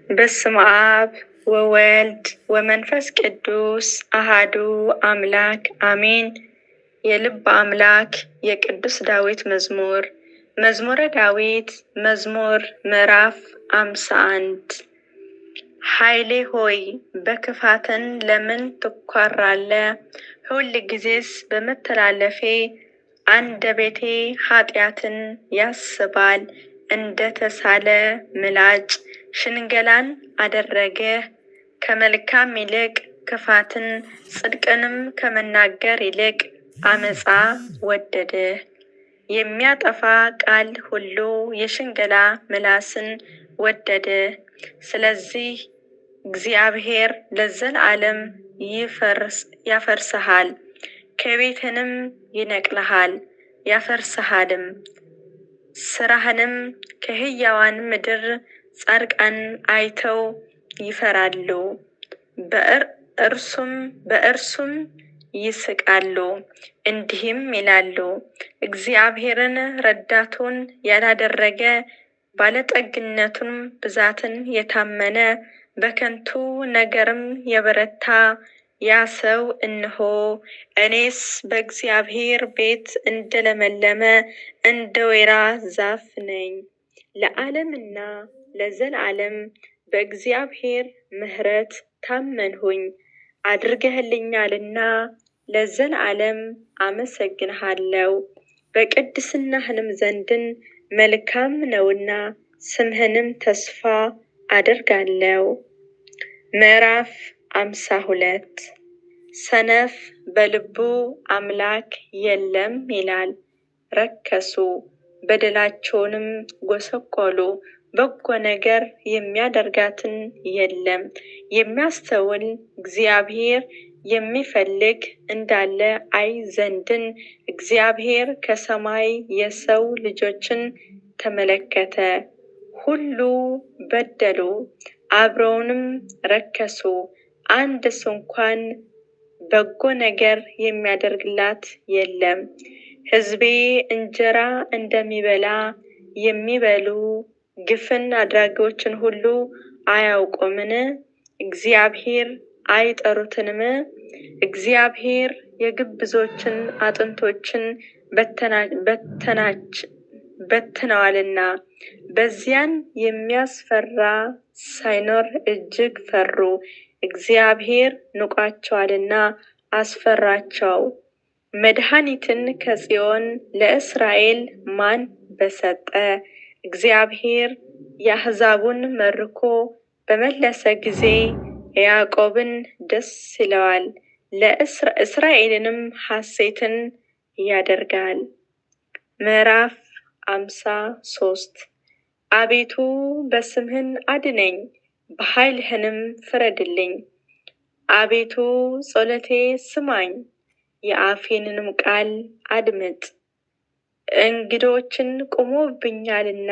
በስመ አብ ወወልድ ወመንፈስ ቅዱስ አሃዱ አምላክ አሜን። የልብ አምላክ የቅዱስ ዳዊት መዝሙር መዝሙረ ዳዊት መዝሙር ምዕራፍ 51 ኃይሌ ሆይ በክፋትን ለምን ትኳራለህ? ሁል ጊዜስ በመተላለፌ አንደበቴ ኃጢአትን ያስባል። እንደ ተሳለ ምላጭ ሽንገላን አደረገ። ከመልካም ይልቅ ክፋትን ጽድቅንም ከመናገር ይልቅ አመፃ ወደደ። የሚያጠፋ ቃል ሁሉ የሽንገላ ምላስን ወደደ። ስለዚህ እግዚአብሔር ለዘላለም ያፈርስሃል፣ ከቤትንም ይነቅልሃል ያፈርስሃልም። ስራህንም ከሕያዋን ምድር ጻድቃን አይተው ይፈራሉ፣ በእርሱም ይስቃሉ፣ እንዲህም ይላሉ፣ እግዚአብሔርን ረዳቱን ያላደረገ ባለጠግነቱን ብዛትን የታመነ በከንቱ ነገርም የበረታ ያ ሰው እነሆ እኔስ በእግዚአብሔር ቤት እንደለመለመ እንደ ወይራ ዛፍ ነኝ። ለዓለምና ለዘላለም በእግዚአብሔር ምሕረት ታመንሁኝ። አድርገህልኛልና ለዘላለም አመሰግንሃለሁ። በቅድስናህንም ዘንድን መልካም ነውና ስምህንም ተስፋ አደርጋለሁ። ምዕራፍ 52 ሰነፍ በልቡ አምላክ የለም ይላል። ረከሱ፣ በደላቸውንም ጎሰቆሉ። በጎ ነገር የሚያደርጋትን የለም። የሚያስተውል እግዚአብሔር የሚፈልግ እንዳለ አይ ዘንድን እግዚአብሔር ከሰማይ የሰው ልጆችን ተመለከተ። ሁሉ በደሉ፣ አብረውንም ረከሱ። አንድ ስንኳን በጎ ነገር የሚያደርግላት የለም። ሕዝቤ እንጀራ እንደሚበላ የሚበሉ ግፍን አድራጊዎችን ሁሉ አያውቁምን? እግዚአብሔር አይጠሩትንም? እግዚአብሔር የግብዞችን አጥንቶችን በትነዋልና በዚያን የሚያስፈራ ሳይኖር እጅግ ፈሩ። እግዚአብሔር ንቋቸዋልና አስፈራቸው። መድኃኒትን ከጽዮን ለእስራኤል ማን በሰጠ? እግዚአብሔር የአሕዛቡን መርኮ በመለሰ ጊዜ ያዕቆብን ደስ ይለዋል፣ እስራኤልንም ሐሴትን ያደርጋል። ምዕራፍ 53 አቤቱ በስምህን አድነኝ፣ በኃይልህንም ፍረድልኝ። አቤቱ ጸሎቴ ስማኝ፣ የአፌንም ቃል አድምጥ። እንግዶችን ቆሞብኛልና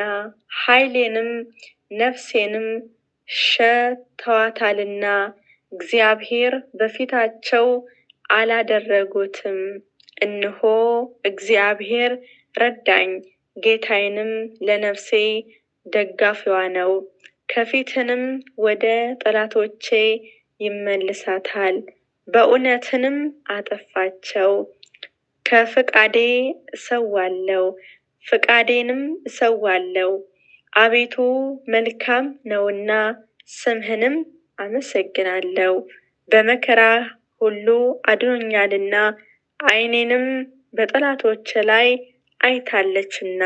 ኃይሌንም ነፍሴንም ሸተዋታልና እግዚአብሔር በፊታቸው አላደረጉትም። እነሆ እግዚአብሔር ረዳኝ፣ ጌታዬንም ለነፍሴ ደጋፊዋ ነው። ከፊትንም ወደ ጠላቶቼ ይመልሳታል፣ በእውነትንም አጠፋቸው። ከፍቃዴ እሰዋለሁ፣ ፍቃዴንም እሰዋለሁ። አቤቱ መልካም ነውና ስምህንም አመሰግናለሁ። በመከራ ሁሉ አድኖኛልና ዓይኔንም በጠላቶቼ ላይ አይታለችና።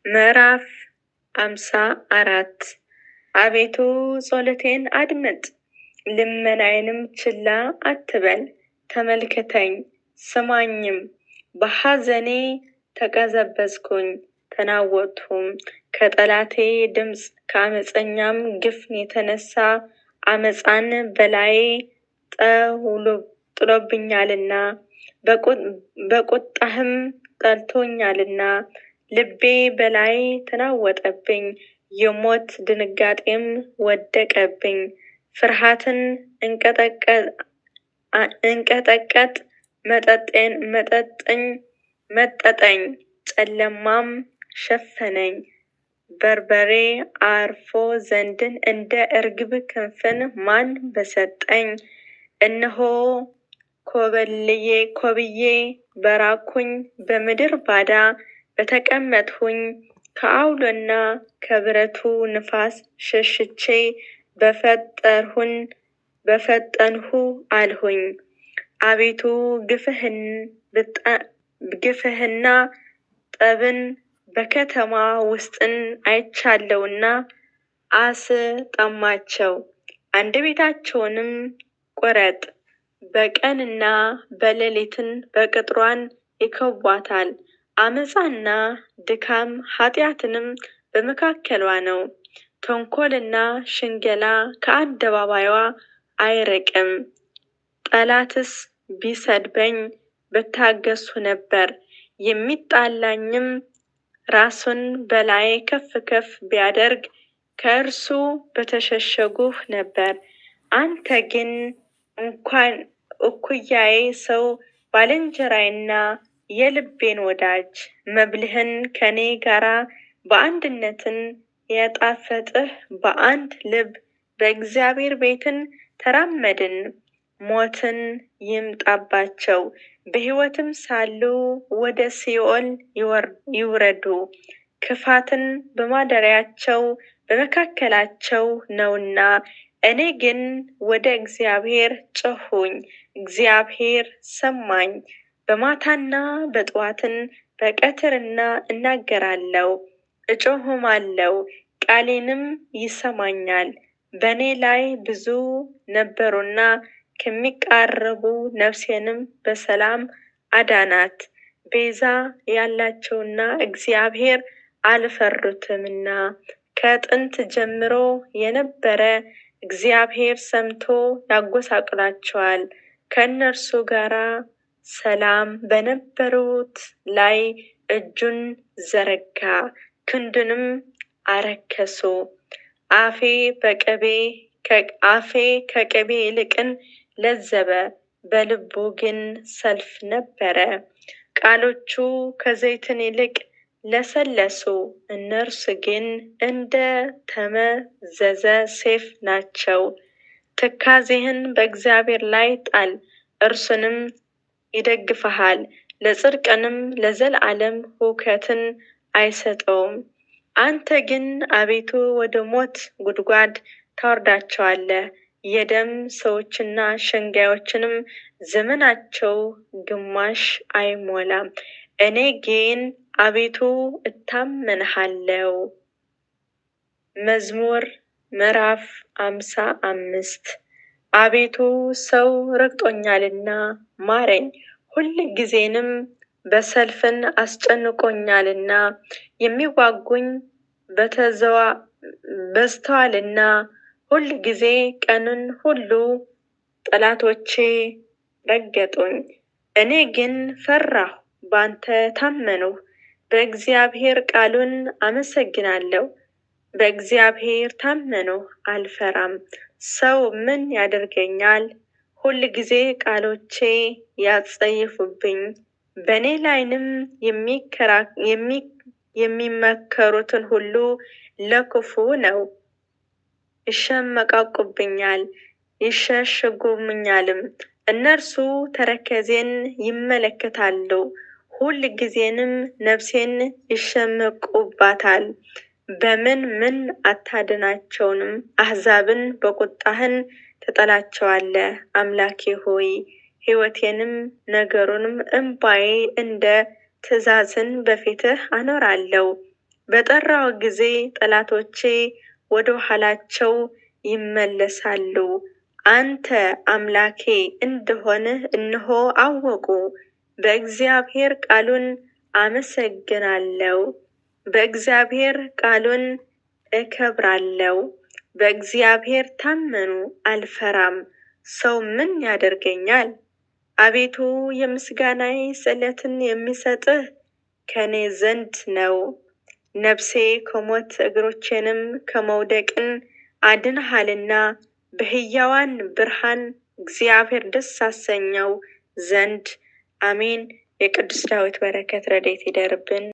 ምዕራፍ 54 አቤቱ ጸሎቴን አድምጥ፣ ልመናዬንም ችላ አትበል። ተመልከተኝ ስማኝም። በሐዘኔ ተቀዘበዝኩኝ ተናወጥሁም። ከጠላቴ ድምፅ ከአመፀኛም ግፍን የተነሳ አመፃን በላዬ ጥሎብኛልና በቁጣህም ጠልቶኛልና። ልቤ በላይ ተናወጠብኝ፣ የሞት ድንጋጤም ወደቀብኝ። ፍርሃትን እንቀጠቀጥ መጠጠኝ፣ ጨለማም ሸፈነኝ። በርበሬ አርፎ ዘንድን እንደ እርግብ ክንፍን ማን በሰጠኝ። እነሆ ኮብዬ በራኩኝ በምድር ባዳ በተቀመጥሁኝ። ከአውሎና ከብረቱ ንፋስ ሸሽቼ በፈጠንሁ አልሁኝ። አቤቱ ግፍህና ጠብን በከተማ ውስጥን አይቻለውና አስጠማቸው። አንደበታቸውንም ቁረጥ። በቀንና በሌሊትን በቅጥሯን ይከቧታል። አመፃና ድካም ኃጢአትንም በመካከሏ ነው። ተንኰልና ሽንገላ ከአደባባይዋ አይርቅም። ጠላትስ ቢሰድበኝ በታገስሁ ነበር። የሚጣላኝም ራሱን በላዬ ከፍ ከፍ ቢያደርግ ከእርሱ በተሸሸግሁ ነበር። አንተ ግን እንኳን እኩያዬ ሰው ባልንጀራዬና የልቤን ወዳጅ መብልህን ከኔ ጋራ በአንድነትን ያጣፈጥህ በአንድ ልብ በእግዚአብሔር ቤትን ተራመድን። ሞትን ይምጣባቸው በሕይወትም ሳሉ ወደ ሲኦል ይውረዱ። ክፋትን በማደሪያቸው በመካከላቸው ነውና። እኔ ግን ወደ እግዚአብሔር ጮኽሁኝ፣ እግዚአብሔር ሰማኝ። በማታና በጥዋትን በቀትርና እናገራለሁ፣ እጮኽማለሁ፣ ቃሌንም ይሰማኛል። በእኔ ላይ ብዙ ነበሩና ከሚቃረቡ ነፍሴንም በሰላም አዳናት። ቤዛ ያላቸውና እግዚአብሔር አልፈሩትምና ከጥንት ጀምሮ የነበረ እግዚአብሔር ሰምቶ ያጐሳቁላቸዋል። ከእነርሱ ጋር ሰላም በነበሩት ላይ እጁን ዘረጋ፣ ክንዱንም አረከሱ። አፌ ከቅቤ ይልቅን ለዘበ፣ በልቡ ግን ሰልፍ ነበረ። ቃሎቹ ከዘይትን ይልቅ ለሰለሱ፣ እነርሱ ግን እንደ ተመዘዘ ሰይፍ ናቸው። ትካዜህን በእግዚአብሔር ላይ ጣል፣ እርሱንም ይደግፍሃል። ለጽድቅንም ለዘላለም ሁከትን አይሰጠውም። አንተ ግን አቤቱ ወደ ሞት ጉድጓድ ታወርዳቸዋለህ። የደም ሰዎችና ሸንጋዮችንም ዘመናቸው ግማሽ አይሞላም። እኔ ግን አቤቱ እታመንሃለሁ። መዝሙር ምዕራፍ 55 አቤቱ ሰው ረግጦኛልና ማረኝ፣ ሁልጊዜንም በሰልፍን አስጨንቆኛልና። የሚዋጉኝ በዝተዋልና ሁልጊዜ ቀኑን ሁሉ ጠላቶቼ ረገጡኝ። እኔ ግን ፈራሁ፣ ባንተ ታመንሁ። በእግዚአብሔር ቃሉን አመሰግናለሁ። በእግዚአብሔር ታመንሁ አልፈራም። ሰው ምን ያደርገኛል? ሁልጊዜ ቃሎቼ ያጸይፉብኝ። በእኔ ላይም የሚመከሩትን ሁሉ ለክፉ ነው። ይሸመቃቁብኛል፣ ይሸሽጉምኛልም። እነርሱ ተረከዜን ይመለከታሉ፣ ሁልጊዜንም ነፍሴን ይሸምቁባታል። በምን አታድናቸውም? አሕዛብን በቁጣህን ትጠላቸዋለህ። አምላኬ ሆይ ሕይወቴንም ነገሩንም እንባዬ እንደ ትእዛዝን በፊትህ አኖራለሁ። በጠራው ጊዜ ጠላቶቼ ወደ ኋላቸው ይመለሳሉ። አንተ አምላኬ እንደሆንህ እነሆ አወቁ። በእግዚአብሔር ቃሉን አመሰግናለሁ፣ በእግዚአብሔር ቃሉን እከብራለሁ። በእግዚአብሔር ታመኑ አልፈራም። ሰው ምን ያደርገኛል? አቤቱ የምስጋናዬ ስእለትን የሚሰጥህ ከኔ ዘንድ ነው። ነፍሴ ከሞት እግሮቼንም ከመውደቅን አድንሃልና። በሕያዋን ብርሃን እግዚአብሔር ደስ አሰኘው ዘንድ አሜን። የቅዱስ ዳዊት በረከት ረድኤት ይደርብን።